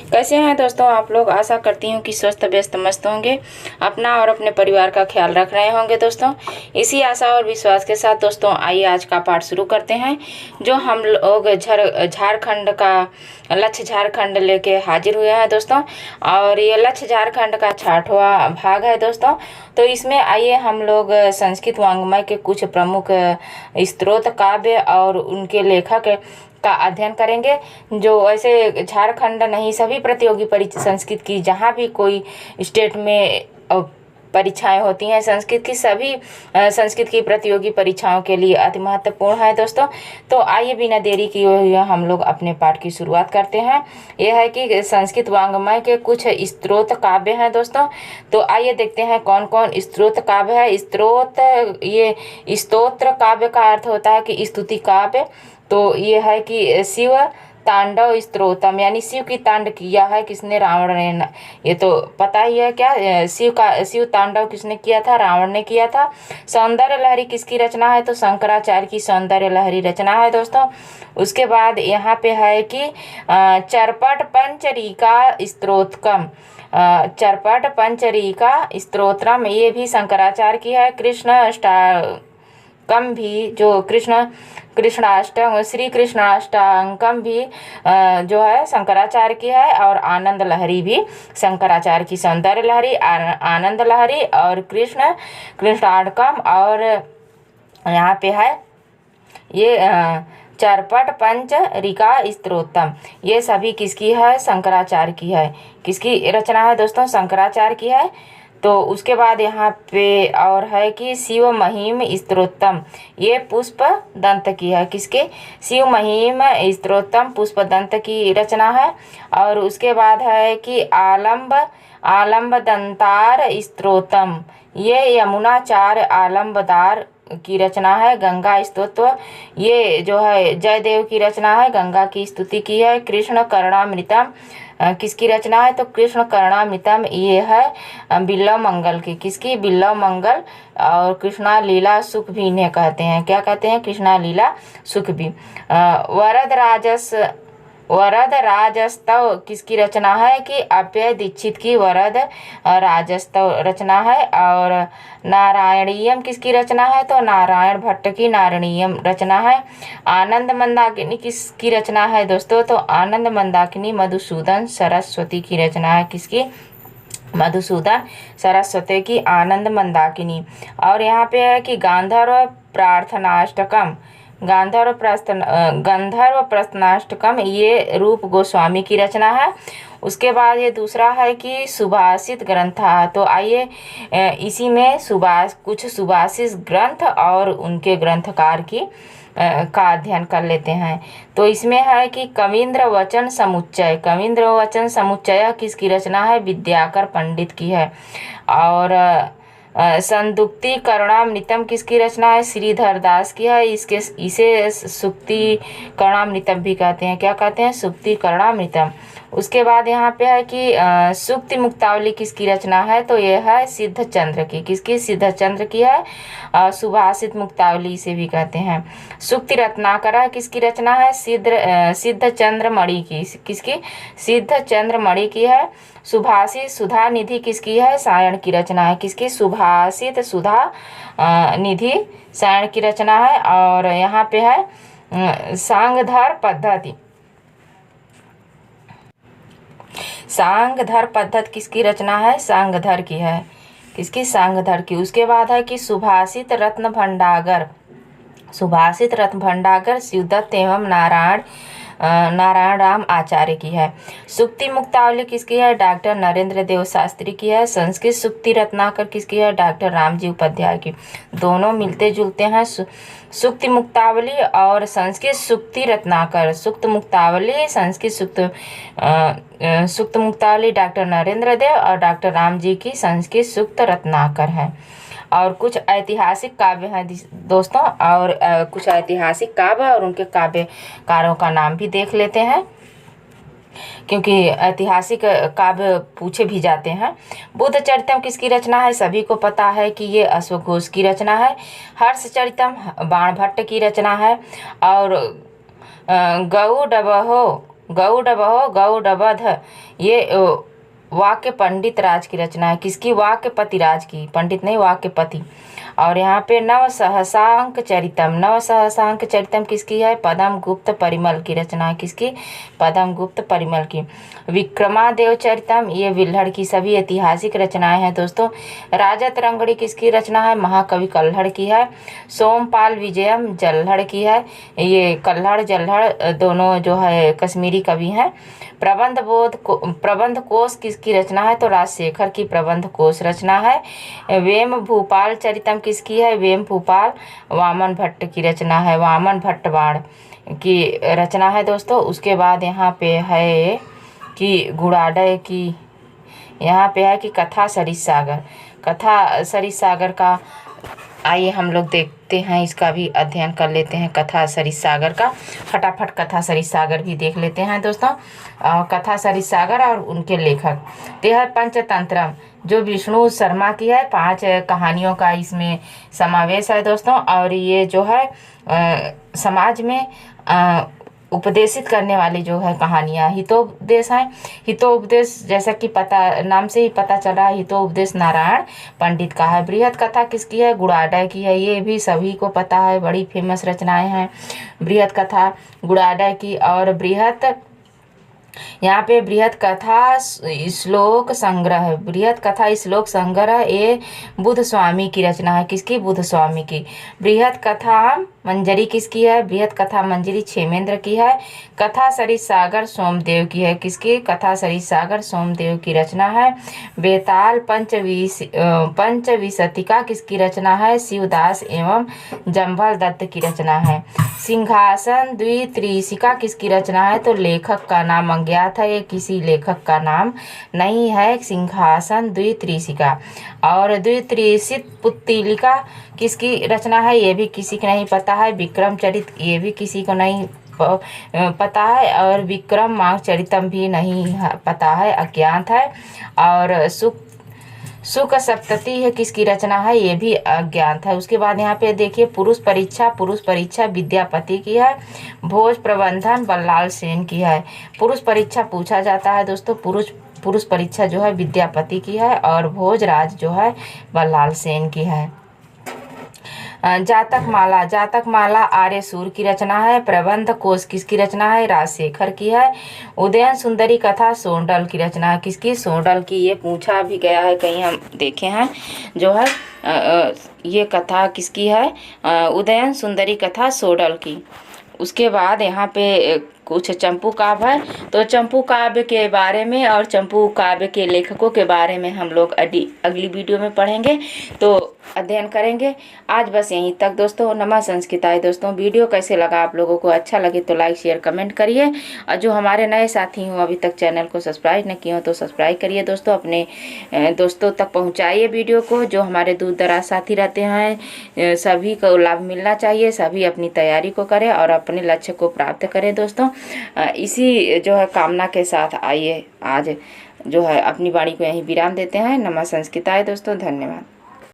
कैसे हैं दोस्तों आप लोग। आशा करती हूँ कि स्वस्थ व्यस्त मस्त होंगे, अपना और अपने परिवार का ख्याल रख रहे होंगे दोस्तों। इसी आशा और विश्वास के साथ दोस्तों आइए आज का पाठ शुरू करते हैं। जो हम लोग झारखंड का लक्ष्य झारखंड लेके हाजिर हुए हैं दोस्तों, और ये लक्ष्य झारखंड का 6वां भाग है दोस्तों। तो इसमें आइए हम लोग संस्कृत वाङ्मय के कुछ प्रमुख स्त्रोत काव्य और उनके लेखक का अध्ययन करेंगे। जो ऐसे झारखंड नहीं, सभी प्रतियोगी संस्कृत की जहाँ भी कोई स्टेट में परीक्षाएं होती हैं संस्कृत की, सभी संस्कृत की प्रतियोगी परीक्षाओं के लिए अति महत्वपूर्ण है दोस्तों। तो आइए बिना देरी किए हुए हम लोग अपने पाठ की शुरुआत करते हैं। यह है कि संस्कृत वाङ्मय के कुछ स्त्रोत काव्य हैं दोस्तों। तो आइए देखते हैं कौन कौन स्त्रोत काव्य है। स्त्रोत, ये स्तोत्र काव्य का अर्थ होता है कि स्तुति काव्य। तो ये है कि शिव तांडव स्तोत्रम, यानी शिव की तांड किया है किसने, रावण ने। ये तो पता ही है क्या, शिव तांडव किसने किया था, रावण ने किया था। सौंदर्य लहरी किसकी रचना है, तो शंकराचार्य की सौंदर्य लहरी रचना है दोस्तों। उसके बाद यहाँ पे है कि चरपट पंचरीका स्तोत्रम, चरपट पंचरीका स्तोत्रम, ये भी शंकराचार्य की है। कृष्णाष्टकम भी, जो कृष्णाष्टक श्री कृष्णाष्टकम भी जो है शंकराचार्य की है। और आनंद लहरी भी शंकराचार्य की, सौंदर्य लहरी, आनंद लहरी और कृष्णाष्टकम। और यहाँ पे है ये चरपट पंचरिका स्तोत्रम, ये सभी किसकी है, शंकराचार्य की है। किसकी रचना है दोस्तों, शंकराचार्य की है। तो उसके बाद यहाँ पे और है कि शिव महिम स्तोत्रम, ये पुष्प दंत की है। किसके, शिव महिम स्तोत्रम पुष्प दंत की रचना है। और उसके बाद है कि आलम्ब दंतार स्तोत्रम, ये यमुनाचार्य आलम्बदार की रचना है। गंगा स्तोत्र, ये जो है जयदेव की रचना है, गंगा की स्तुति की है। कृष्ण कर्णामृतम किसकी रचना है, तो कृष्ण कर्णामृतम ये है बिल्लव मंगल की। किसकी, बिल्लव मंगल। और कृष्णा लीला सुख भी इन्हें कहते हैं, क्या कहते हैं, कृष्णा लीला सुख भी। वरद राजस्तव किसकी रचना है, कि अभय दीक्षित की वरद राजस्तव रचना है। और नारायणीयम किसकी रचना है, तो नारायण भट्ट की नारायणीयम रचना है। आनंद मंदाकिनी किसकी रचना है दोस्तों, तो आनंद मंदाकिनी मधुसूदन सरस्वती की रचना है। किसकी, मधुसूदन सरस्वती की आनंद मंदाकिनी। और यहाँ पे है कि गांधर्व प्रार्थनाष्टकम, गंधर्व प्रस्थनाष्टकम, ये रूप गोस्वामी की रचना है। उसके बाद ये दूसरा है कि सुभाषित ग्रंथ। तो आइए इसी में कुछ सुभाषित ग्रंथ और उनके ग्रंथकार की का अध्ययन कर लेते हैं। तो इसमें है कि कवींद्र वचन समुच्चय किसकी रचना है, विद्याकर पंडित की है। और संदुक्ति करुणामृतम किसकी रचना है, श्रीधर दास की है। इसे सुक्ति करुणामृतम भी कहते हैं, क्या कहते हैं, सुक्ति करुणामृतम। उसके बाद यहाँ पे है कि सुक्ति मुक्तावली किसकी रचना है, तो यह है सिद्धचंद्र की। किसकी, सिद्धचंद्र की है। सुभाषित मुक्तावली इसे भी कहते हैं। सुक्ति रत्नाकर किसकी रचना है, सिद्धचंद्र मणि की। किसकी, सिद्धचंद्र मणि की है। सुभाषित सुधा निधि किसकी है, सायण की रचना है। किसकी, सुभाषित सुधा निधि सायण की रचना है। और यहाँ पे है सांगधर पद्धति किसकी रचना है, सांगधर की है। किसकी, सांगधर की। उसके बाद है कि सुभाषित रत्न भंडागर शिवदत्त एवं नारायण राम आचार्य की है। सुक्ति मुक्तावली किसकी है, डॉक्टर नरेंद्र देव शास्त्री की है। संस्कृत सुक्ति रत्नाकर किसकी है, डॉक्टर रामजी उपाध्याय की। दोनों मिलते जुलते हैं, सुक्ति मुक्तावली और संस्कृत सुक्ति रत्नाकर। सुक्त मुक्तावली डॉक्टर नरेंद्र देव और डॉक्टर रामजी की संस्कृत सुक्त रत्नाकर है। और कुछ ऐतिहासिक काव्य हैं दोस्तों, और कुछ ऐतिहासिक काव्य और उनके काव्यकारों का नाम भी देख लेते हैं, क्योंकि ऐतिहासिक काव्य पूछे भी जाते हैं। बुद्ध चरितम किसकी रचना है, सभी को पता है कि ये अश्वघोष की रचना है। हर्ष चरितम बाणभट्ट की रचना है। और गौड़ बहो गौड़ बध, ये वाक्य पंडित राज की रचना है। किसकी? वाक्य पति राज की, पंडित नहीं वाक्य पति। और यहाँ पे नव सहसांक चरितम, नव सहसांक चरितम किसकी है? पदम गुप्त परिमल की रचना है। किसकी? पदम गुप्त परिमल की। विक्रमादेव चरितम, ये विल्हड़ की सभी ऐतिहासिक रचनाएं हैं दोस्तों। राजा तरंगड़ी किसकी रचना है? महाकवि कल्हड़ की है। सोमपाल विजयम जल्हड़ की है। ये कल्हड़ जल्हड़ दोनों जो है कश्मीरी कवि हैं। प्रबंध कोश किसकी रचना है? तो राजशेखर की प्रबंध कोश रचना है। वेम भूपाल चरितम किसकी है? वेम भूपाल वामन भट्ट की रचना है, वामन भट्ट बाण की रचना है दोस्तों। उसके बाद यहाँ पे है कि गुड़ाडय की, यहाँ पे है कि कथा सरिस सागर, कथा सरिस सागर का आइए हम लोग देखते हैं, इसका भी अध्ययन कर लेते हैं कथा सरिस सागर का। फटाफट कथा सरिस सागर भी देख लेते हैं दोस्तों। कथा सरिस सागर और उनके लेखक तो है पंचतंत्रम, जो विष्णु शर्मा की है। 5 कहानियों का इसमें समावेश है दोस्तों। और ये जो है समाज में उपदेशित करने वाली जो है कहानियाँ हितोपदेश हैं। हितोपदेश जैसा कि पता नाम से ही पता चल रहा है, हितोपदेश नारायण पंडित का है। बृहद कथा किसकी है? गुड़ाडय की है। ये भी सभी को पता है, बड़ी फेमस रचनाएं हैं बृहद कथा गुड़ाडय की। और बृहद यहाँ पे बृहद कथा श्लोक संग्रह, बृहद कथा श्लोक संग्रह ये बुद्ध स्वामी की रचना है। किसकी? बुद्ध स्वामी की। बृहद कथा मंजरी किसकी है? बृहद कथा मंजरी क्षेमेंद्र की है। कथा सरिस सागर सोमदेव की है। किसकी? कथा सरिस सागर सोमदेव की रचना है। बेताल पंचविंशतिका किसकी रचना है? शिवदास एवं जम्भल दत्त की रचना है। सिंहासन द्वित्रिशिका किसकी रचना है? तो लेखक का नाम अज्ञात है, ये किसी लेखक का नाम नहीं है। सिंहासन द्वित्रिशिका। और द्वित्रिशित पुत्तिलिका किसकी रचना है? ये भी किसी को नहीं पता है। विक्रमचरित, ये भी किसी को नहीं पता है। और विक्रम चरितम भी नहीं पता है, अज्ञात है। और सुख सप्तति है किसकी रचना है? ये भी अज्ञात है। उसके बाद यहाँ पे देखिए पुरुष परीक्षा विद्यापति की है। भोज प्रबंधन बल्लाल सेन की है। पुरुष परीक्षा पूछा जाता है दोस्तों, पुरुष परीक्षा जो है विद्यापति की है। और भोजराज जो है बल्लाल सेन की है। जातक माला आर्यसूर की रचना है। प्रबंध कोश किसकी रचना है? राजशेखर की है। उदयन सुंदरी कथा सोंडल की रचना है। किसकी? सोंडल की। ये पूछा भी गया है, कहीं हम देखे हैं जो है ये कथा किसकी है? उदयन सुंदरी कथा सोंडल की। उसके बाद यहाँ पे कुछ चंपू काव्य है, तो चंपू काव्य के बारे में और चंपू काव्य के लेखकों के बारे में हम लोग अगली वीडियो में पढ़ेंगे, तो अध्ययन करेंगे। आज बस यहीं तक दोस्तों। नमः संस्कृताय दोस्तों। वीडियो कैसे लगा आप लोगों को? अच्छा लगे तो लाइक शेयर कमेंट करिए। और जो हमारे नए साथी हो अभी तक चैनल को सब्सक्राइब न किए हो तो सब्सक्राइब करिए दोस्तों। अपने दोस्तों तक पहुँचाइए वीडियो को। जो हमारे दूर दराज साथी रहते हैं सभी को लाभ मिलना चाहिए। सभी अपनी तैयारी को करें और अपने लक्ष्य को प्राप्त करें दोस्तों। इसी जो है कामना के साथ आइए आज जो है अपनी वाणी को यहीं विराम देते हैं। नमः संस्कृताय दोस्तों। धन्यवाद।